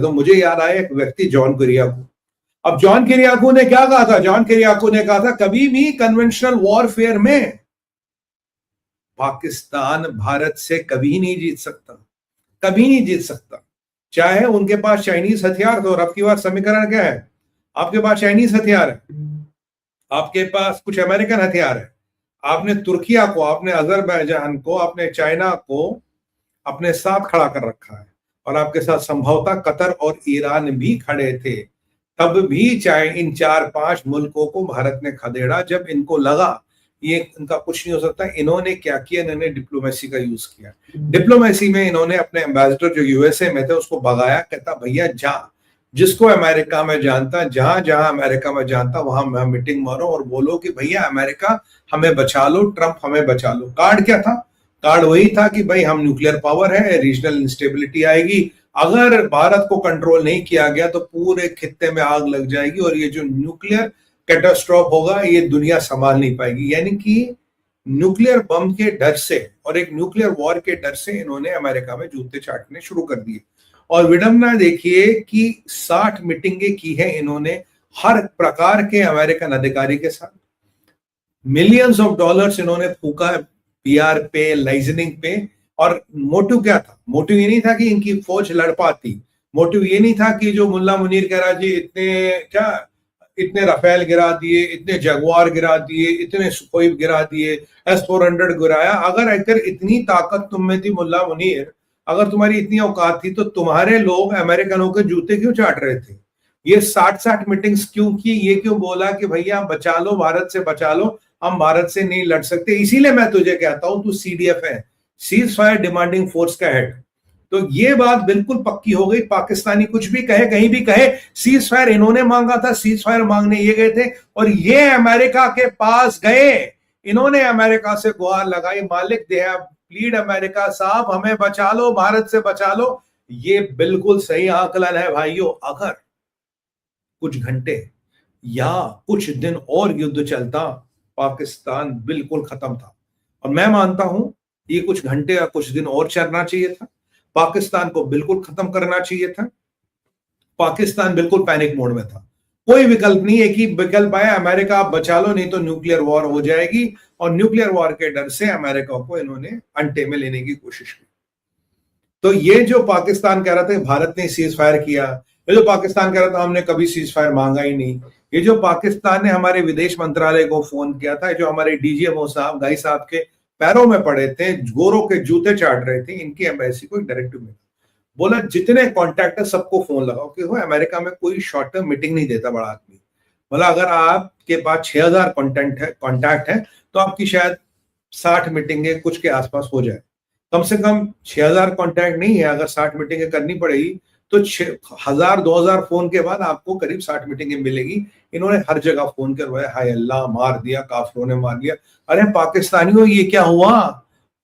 तो मुझे याद आया एक व्यक्ति जॉन कुरियाको। अब जॉन कुरियाको ने क्या कहा था? जॉन कुरियाको ने कहा था कभी भी कन्वेंशनल वॉरफेयर में पाकिस्तान भारत से कभी नहीं जीत सकता, कभी नहीं जीत सकता, चाहे उनके पास चाइनीज हथियार हो। और अब की बार समीकरण क्या है? आपके पास चाइनीज हथियार है, आपके पास कुछ अमेरिकन हथियार है, आपने तुर्किया को, आपने अजरबैजान को, आपने चाइना को अपने साथ खड़ा कर रखा है, और आपके साथ संभवतः कतर और ईरान भी खड़े थे। तब भी चाहे इन 4-5 मुल्कों को भारत ने खदेड़ा जब इनको लगा ये इनका कुछ नहीं हो सकता। इन्होंने क्या किया? इन्होंने डिप्लोमेसी का यूज किया। डिप्लोमेसी में इन्होंने अपने एम्बेसडर जो यूएसए में थे उसको भगाया, कहता भैया जा, जिसको अमेरिका में जानता, जहां जहां अमेरिका में जानता वहां मीटिंग मारो और बोलो कि भैया अमेरिका हमें बचा लो, ट्रंप हमें बचा लो। कार्ड क्या था? कार्ड वही था कि भाई हम न्यूक्लियर पावर है, रीजनल इंस्टेबिलिटी आएगी, अगर भारत को कंट्रोल नहीं किया गया तो पूरे खित्ते में आग लग जाएगी और ये जो न्यूक्लियर कैटास्ट्रॉफ होगा ये दुनिया संभाल नहीं पाएगी। यानी कि न्यूक्लियर बम के डर से और एक न्यूक्लियर वॉर के डर से इन्होंने अमेरिका में जूते चाटने शुरू कर दिए। और विडंबना देखिए कि 60 मीटिंगें की है इन्होंने हर प्रकार के अमेरिकन अधिकारी के साथ, मिलियंस ऑफ डॉलर्स इन्होंने फूका पीआर पे, लाइजनिंग पे। और मोटिव क्या था? मोटिव ये नहीं था कि इनकी फौज लड़ पाती, मोटिव ये नहीं था कि जो मुल्ला मुनीर कह रहा जी इतने राफेल गिरा दिए, इतने जगुआर गिरा दिए, इतने सुखोई गिरा दिए, S-400 गिराया। अगर इतनी ताकत तुम में थी मुल्ला मुनीर, अगर तुम्हारी इतनी औकात थी तो तुम्हारे लोग अमेरिकनों के जूते क्यों चाट रहे थे? ये 60 मीटिंग्स क्यों की? ये क्यों बोला कि भैया बचा लो, भारत से बचा लो, हम भारत से नहीं लड़ सकते। इसीलिए मैं तुझे कहता हूं तू CDF है, सीज फायर डिमांडिंग फोर्स का हेड। तो ये बात बिल्कुल पक्की हो गई, पाकिस्तानी कुछ भी कहे, कहीं भी कहे, सीज फायर इन्होंने मांगा था, सीज फायर मांगने ये गए थे और ये अमेरिका के पास गए, इन्होंने अमेरिका से गुहार लगाई, मालिक दे हैव प्लीड अमेरिका, साहब हमें बचा लो, भारत से बचा लो। ये बिल्कुल सही आकलन है भाइयों। अगर कुछ घंटे या कुछ दिन और युद्ध चलता, पाकिस्तान बिल्कुल खत्म था। और मैं मानता हूं ये कुछ घंटे या कुछ दिन और चलना चाहिए था, पाकिस्तान को बिल्कुल खत्म करना चाहिए था। पाकिस्तान बिल्कुल पैनिक मोड में था, कोई विकल्प नहीं। एक ही विकल्प आया, अमेरिका आप बचा लो, नहीं तो न्यूक्लियर वॉर हो जाएगी। और न्यूक्लियर वॉर के डर से अमेरिका को इन्होंने अंटे में लेने की कोशिश की। तो ये जो पाकिस्तान कह रहा था भारत ने सीज फायर किया, ये जो पाकिस्तान कह रहा था हमने कभी सीज फायर मांगा ही नहीं, ये जो पाकिस्तान ने हमारे विदेश मंत्रालय को फोन किया था, जो हमारे DGMO साहब गाई साहब के पैरों में पड़े थे, गोरों के जूते चाट रहे थे, इनकी एम्बेसी को एक डायरेक्टिव मिला, बोला जितने कॉन्टैक्ट है सबको फोन लगाओ, क्योंकि अमेरिका में कोई शॉर्ट टर्म मीटिंग नहीं देता बड़ा आदमी। बोला अगर आपके पास 6000 कॉन्टैक्ट है तो आपकी शायद 60 मीटिंगें कुछ के आसपास हो जाए। कम से कम 6000 कॉन्टैक्ट नहीं है, अगर 60 मीटिंगें करनी पड़ेगी तो 1000-2000 फोन के बाद आपको करीब 60 मीटिंगें मिलेगी। इन्होंने हर जगह फोन करवाया, हाय अल्लाह, मार दिया, काफिरों ने मार दिया। अरे पाकिस्तानियों ये क्या हुआ?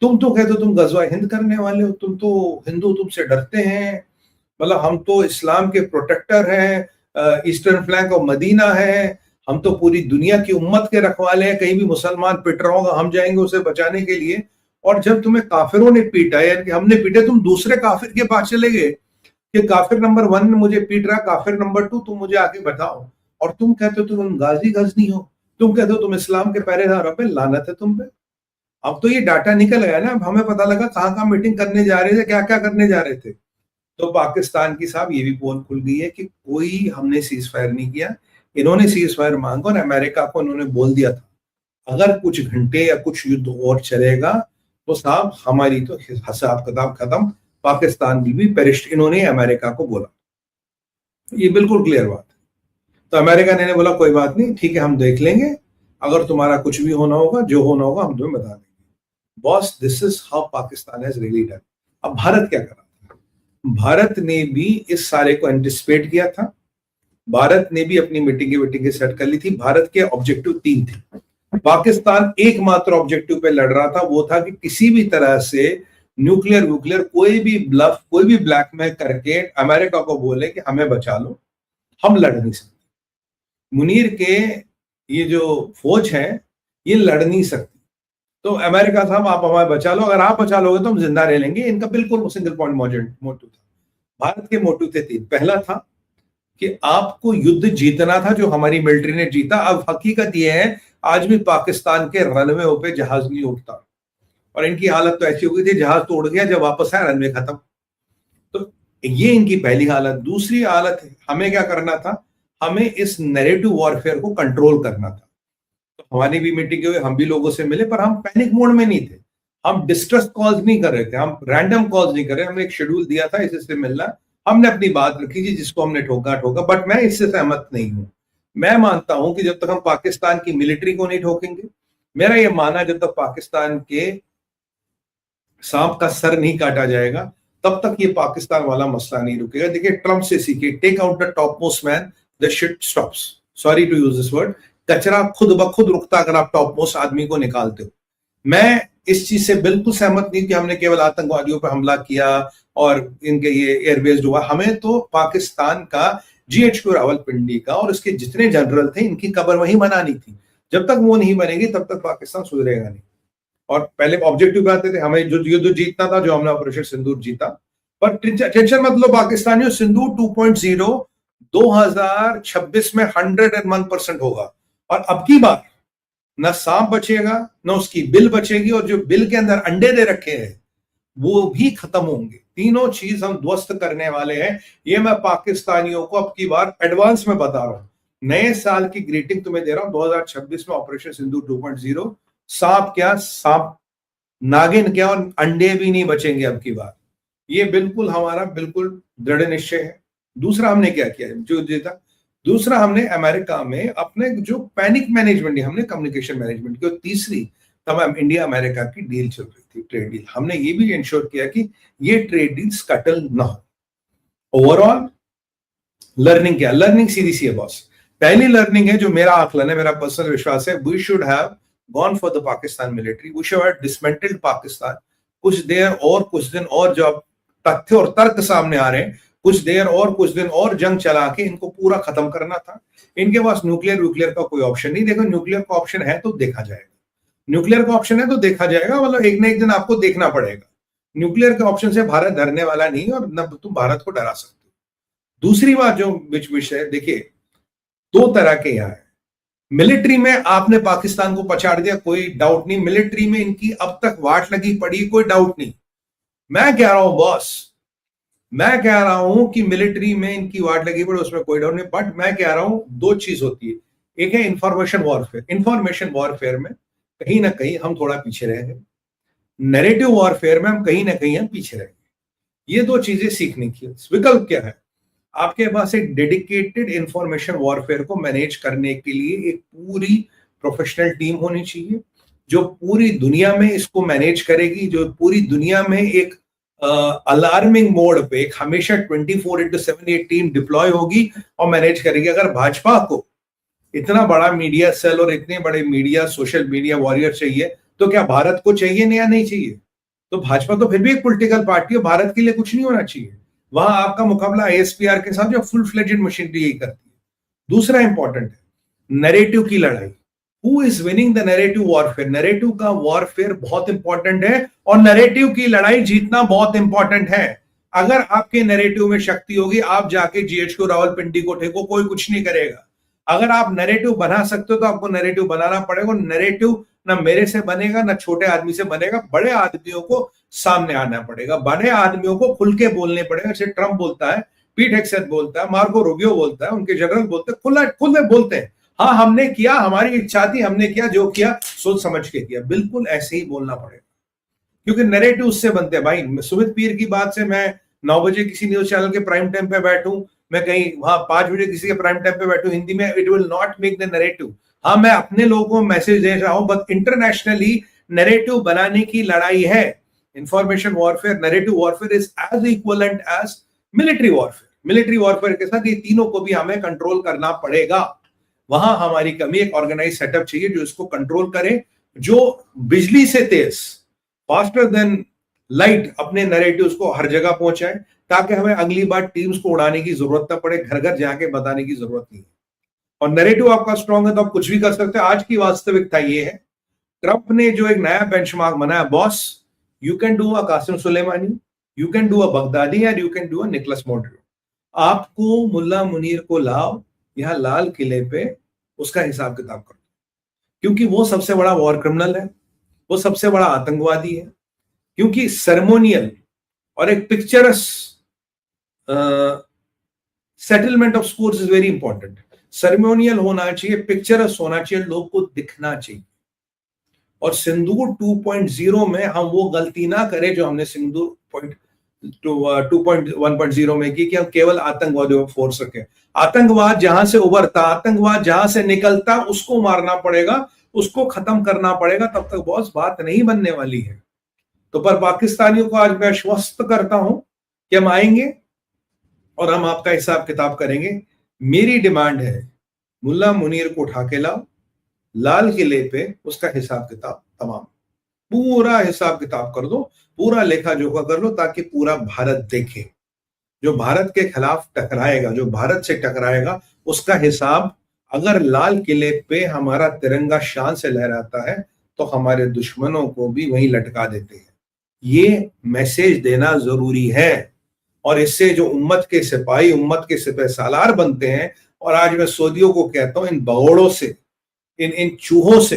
तुम तो कहते हो तुम गजवा हिंद करने वाले हो, तुम तो हिंदू तुमसे डरते हैं, मतलब हम तो इस्लाम के प्रोटेक्टर हैं, ईस्टर्न फ्लैंक ऑफ मदीना है, हम तो पूरी दुनिया की उम्मत के रखवाले हैं, कहीं भी मुसलमान पिट रहा होगा हम जाएंगे उसे बचाने के लिए। और जब तुम्हें काफिरों ने पीटा, यानी कि हमने पीटे, तुम दूसरे काफिर के पास चले गए कि काफिर नंबर 1 मुझे पीट रहा, काफिर नंबर 2 तुम मुझे आके बताओ। और तुम कहते हो तुम गाजी गजनी हो, तुम कहते हो तुम इस्लाम के पहरेदार हो। पे लानत है तुम पे। अब तो ये डाटा निकल गया ना, अब हमें पता लगा कहाँ कहाँ मीटिंग करने जा रहे थे, क्या क्या करने जा रहे थे। तो पाकिस्तान की साहब ये भी पोल खुल गई है कि कोई हमने सीज फायर नहीं किया, इन्होंने सीज फायर मांगा और अमेरिका को इन्होंने बोल दिया था अगर कुछ घंटे या कुछ युद्ध और चलेगा तो साहब हमारी तो हिसाब किताब खत्म, पाकिस्तान भी पेरिस्ट, इन्होंने अमेरिका को बोला। ये बिल्कुल क्लियर बात है। तो अमेरिका ने बोला कोई बात नहीं, ठीक है हम देख लेंगे, अगर तुम्हारा कुछ भी होना होगा, जो होना होगा हम तुम्हें बता देंगे। Boss, this is how Pakistan has really done. अब भारत क्या कर रहा था? भारत ने भी इस सारे को एंटिसिपेट किया था, भारत ने भी अपनी मीटिंग सेट कर ली थी। भारत के ऑब्जेक्टिव 3 थे, पाकिस्तान एकमात्र ऑब्जेक्टिव पे लड़ रहा था, वो था कि किसी भी तरह से न्यूक्लियर कोई भी ब्लफ, कोई भी ब्लैकमेल करके अमेरिका को बोले कि हमें बचा लो, हम लड़ नहीं सकते, मुनीर के ये जो फौज है ये लड़ नहीं सकती, तो अमेरिका साहब आप हमें बचा लो, अगर आप बचा लोगे तो हम जिंदा रह लेंगे। इनका बिल्कुल सिंगल पॉइंट मोटिव था। भारत के मोटिव थे 3। पहला था कि आपको युद्ध जीतना था, जो हमारी मिलिट्री ने जीता। अब हकीकत यह है, आज भी पाकिस्तान के रनवे पे जहाज नहीं उठता, और इनकी हालत तो ऐसी हो गई थी, जहाज तो उड़ गया, जब वापस आया रनवे खत्म। तो ये इनकी पहली हालत। दूसरी हालत है, हमें क्या करना था, हमें इस नैरेटिव वॉरफेयर को कंट्रोल करना था। तो हमारी भी मीटिंग हुई, हम भी लोगों से मिले, पर हम पैनिक मोड में नहीं थे। हम डिस्ट्रेस कॉल्स नहीं कर रहे थे, हम रैंडम कॉल्स नहीं कर रहे। हमने एक शेड्यूल दिया था, इससे मिलना, हमने अपनी बात रखी थी, जिसको हमने ठोका ठोका। बट मैं इससे सहमत नहीं हूं। मैं मानता हूं कि जब तक हम पाकिस्तान की मिलिट्री को नहीं ठोकेंगे, मेरा यह मानना है, जब तक पाकिस्तान के सांप का सर नहीं काटा जाएगा, तब तक ये पाकिस्तान वाला मसला नहीं रुकेगा। देखिए, ट्रंप से सीखिए, take out the top most man, the shit stops. Sorry to use this word. कचरा खुद ब खुद रुकता अगर आप टॉप मोस्ट आदमी को निकालते हो। मैं इस चीज से बिल्कुल सहमत नहीं कि हमने केवल आतंकवादियों पर हमला किया और इनके ये एयरबेस हुआ। हमें तो पाकिस्तान का GHQ रावलपिंडी का और उसके जितने जनरल थे, इनकी कब्र वहीं बनानी थी। जब तक वो नहीं बनेगी, तब तक पाकिस्तान सुधरेगा नहीं। और पहले ऑब्जेक्टिव पे आते थे, हमें जो युद्ध जीतना था, जो हमने ऑपरेशन सिंदूर जीता। पर टेंशन मत लो पाकिस्तानियों, सिंदूर 2.0 2026 में 101% होगा। और अब की बार न सांप बचेगा, न उसकी बिल बचेगी, और जो बिल के अंदर अंडे दे रखे हैं वो भी खत्म होंगे। तीनों चीज हम ध्वस्त करने वाले हैं। ये मैं पाकिस्तानियों को अब की बार एडवांस में बता रहा हूं। नए साल की ग्रीटिंग तुम्हें दे रहा हूं। 2026 में ऑपरेशन सिंदूर 2.0, सांप क्या, सांप नागिन क्या, और अंडे भी नहीं बचेंगे अब की बार। ये बिल्कुल हमारा बिल्कुल दृढ़ निश्चय है। दूसरा हमने क्या किया जो जीता, दूसरा हमने अमेरिका में अपने जो पैनिक मैनेजमेंट, हमने कम्युनिकेशन मैनेजमेंट की। और तीसरी, तमाम इंडिया अमेरिका की डील चल रही थी, ट्रेड डील। हमने ये भी इंश्योर किया कि ये ट्रेड डील स्कटल ना हो। ओवरऑल लर्निंग क्या, लर्निंग सीधी सी है बॉस। पहली लर्निंग है, जो मेरा आकलन है, मेरा पर्सनल विश्वास है, we should have gone for the Pakistan military, we should have dismantled Pakistan. कुछ देर और कुछ दिन और, जो अब तथ्य और तर्क सामने आ रहे हैं, कुछ देर और कुछ दिन और जंग चला के इनको पूरा खत्म करना था। इनके पास न्यूक्लियर का कोई ऑप्शन नहीं। देखो, न्यूक्लियर का ऑप्शन है तो देखा जाएगा, न्यूक्लियर का ऑप्शन है तो देखा जाएगा, मतलब एक ना एक दिन आपको देखना पड़ेगा। न्यूक्लियर के ऑप्शन से भारत डरने वाला नहीं, और न तुम भारत को डरा सकते हो। दूसरी बात जो विषय है, देखिए, दो तरह के यहाँ है। मिलिट्री में आपने पाकिस्तान को पछाड़ दिया, कोई डाउट नहीं। मिलिट्री में इनकी अब तक वाट लगी पड़ी, कोई डाउट नहीं। मैं कह रहा हूं बॉस, मैं कह रहा हूं कि मिलिट्री में इनकी वाट लगी पड़ी, उसमें कोई डाउट नहीं। बट मैं कह रहा हूं, दो चीज होती है। एक है इंफॉर्मेशन वॉरफेयर। इंफॉर्मेशन वॉरफेयर में कहीं ना कहीं हम थोड़ा पीछे रह गए, नैरेटिव वॉरफेयर में हम कहीं ना कहीं हम पीछे रह गए। ये दो चीजें सीखने की। विकल्प क्या है, आपके पास एक डेडिकेटेड इंफॉर्मेशन वॉरफेयर को मैनेज करने के लिए एक पूरी प्रोफेशनल टीम होनी चाहिए, जो पूरी दुनिया में इसको मैनेज करेगी, जो पूरी दुनिया में एक अलार्मिंग मोड पे एक हमेशा 24/7 ये टीम डिप्लॉय होगी और मैनेज करेगी। अगर भाजपा को इतना बड़ा मीडिया सेल और इतने बड़े मीडिया, सोशल मीडिया वॉरियर चाहिए, तो क्या भारत को चाहिए या नहीं चाहिए? तो भाजपा तो फिर भी एक पॉलिटिकल पार्टी है, भारत के लिए कुछ नहीं होना चाहिए। वहां आपका मुकाबला ASPR के साथ, जो फुल फ्लेजेड मशीनरी यही करती है। दूसरा इंपॉर्टेंट है, नैरेटिव की लड़ाई। Who is winning the narrative warfare? Narrative का वॉरफेयर बहुत इंपॉर्टेंट है, और नैरेटिव की लड़ाई जीतना बहुत इंपॉर्टेंट है। अगर आपके नैरेटिव में शक्ति होगी, आप जाके GHQ रावलपिंडी को ठेको, कोई कुछ नहीं करेगा। अगर आप नैरेटिव बना सकते हो तो आपको नैरेटिव बनाना पड़ेगा। नैरेटिव ना मेरे से बनेगा, ना छोटे आदमी से बनेगा, बड़े आदमियों को सामने आना पड़ेगा, बड़े आदमियों को खुल के बोलने पड़ेगा। जैसे ट्रंप बोलता है, पीट हेगसेथ बोलता है, मार्को रूबियो बोलता है, उनके जनरल बोलते हैं, खुले बोलते हैं, हाँ हमने किया, हमारी इच्छा थी, हमने किया, जो किया सोच समझ के किया। बिल्कुल ऐसे ही बोलना पड़ेगा, क्योंकि नैरेटिव उससे बनते हैं भाई। सुमित पीर की बात से मैं 9 बजे किसी न्यूज चैनल के प्राइम टाइम पे बैठूं, मैं कहीं वहां 5 बजे किसी के प्राइम टाइम पे बैठूं हिंदी में, it will not make the narrative. हाँ, मैं अपने लोगों को मैसेज दे रहा हूं, बट इंटरनेशनली नैरेटिव बनाने की लड़ाई है। Information warfare, narrative warfare is as equivalent as military warfare. Military warfare के साथ ये तीनों को भी हमें कंट्रोल करना पड़ेगा। वहां हमारी कमी, एक ऑर्गेनाइज सेटअप चाहिए जो इसको कंट्रोल करे, जो बिजली से तेज, फास्टर देन लाइट, अपने नैरेटिव्स को हर जगह पहुंचाए, ताकि हमें अगली बार टीम्स को उड़ाने की जरूरत न पड़े, घर घर जाके बताने की जरूरत नहीं है। और नैरेटिव आपका स्ट्रांग है तो आप कुछ भी कर सकते हैं। आज की वास्तविकता ये है, ट्रंप ने जो एक नया बेंचमार्क बनाया, boss, you can do a Qasem Soleimani, you can do a Baghdadi और you can do a Nicolas Montero. आपको मुल्ला मुनीर को लाओ यहाँ लाल किले पे, उसका हिसाब किताब करो, क्योंकि वो सबसे बड़ा वॉर क्रिमिनल है, वो सबसे बड़ा आतंकवादी है। क्योंकि सेरेमोनियल और एक picturesque settlement of scores is very important. Ceremonial होना चाहिए, पिक्चरस होना चाहिए, लोग को दिखना चाहिए। और सिंदूर 2.0 में हम वो गलती ना करें जो हमने सिंदूर 2.1.0 में की, कि हम केवल आतंकवादियों को फोर्स रखें। आतंकवाद जहां से उभरता, आतंकवाद जहां से निकलता, उसको मारना पड़ेगा, उसको खत्म करना पड़ेगा, तब तक बहुत बात नहीं बनने वाली है। तो पर पाकिस्तानियों को आज मैं आश्वस्त करता हूं कि हम आएंगे और हम आपका हिसाब किताब करेंगे। मेरी डिमांड है, मुल्ला मुनीर को उठा के लाओ लाल किले पे, उसका हिसाब किताब तमाम, पूरा हिसाब किताब कर दो, पूरा लेखा जोखा कर लो, ताकि पूरा भारत देखे। जो भारत के खिलाफ टकराएगा, जो भारत से टकराएगा, उसका हिसाब, अगर लाल किले पे हमारा तिरंगा शान से लहराता है तो हमारे दुश्मनों को भी वहीं लटका देते हैं। ये मैसेज देना जरूरी है। और इससे जो उम्मत के सिपाही, उम्मत के सिपह सालार बनते हैं, और आज मैं सऊदियों को कहता हूं, इन भगोड़ों से, इन चूहों से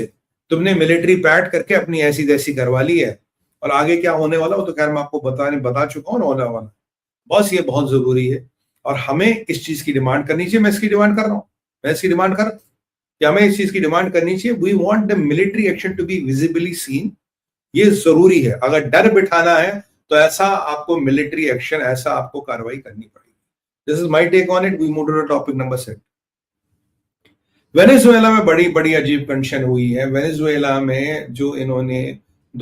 तुमने मिलिट्री पैड करके अपनी ऐसी तैसी करवा ली है, और आगे क्या होने वाला हो तो खैर मैं आपको बता चुका हूं ना होने वाला। बस ये बहुत जरूरी है और हमें इस चीज की डिमांड करनी चाहिए। मैं इसकी डिमांड कर रहा हूं, मैं इसकी डिमांड कर, कि हमें इस चीज की डिमांड करनी चाहिए। We want the military action to be visibly seen. ये जरूरी है। अगर डर बिठाना है तो ऐसा आपको मिलिट्री एक्शन, ऐसा आपको कार्रवाई करनी पड़ेगी। This is my take on it. We move to the topic number 7। Venezuela में बड़ी बड़ी अजीब कंडीशन हुई है। वेनेजुएला में जो इन्होंने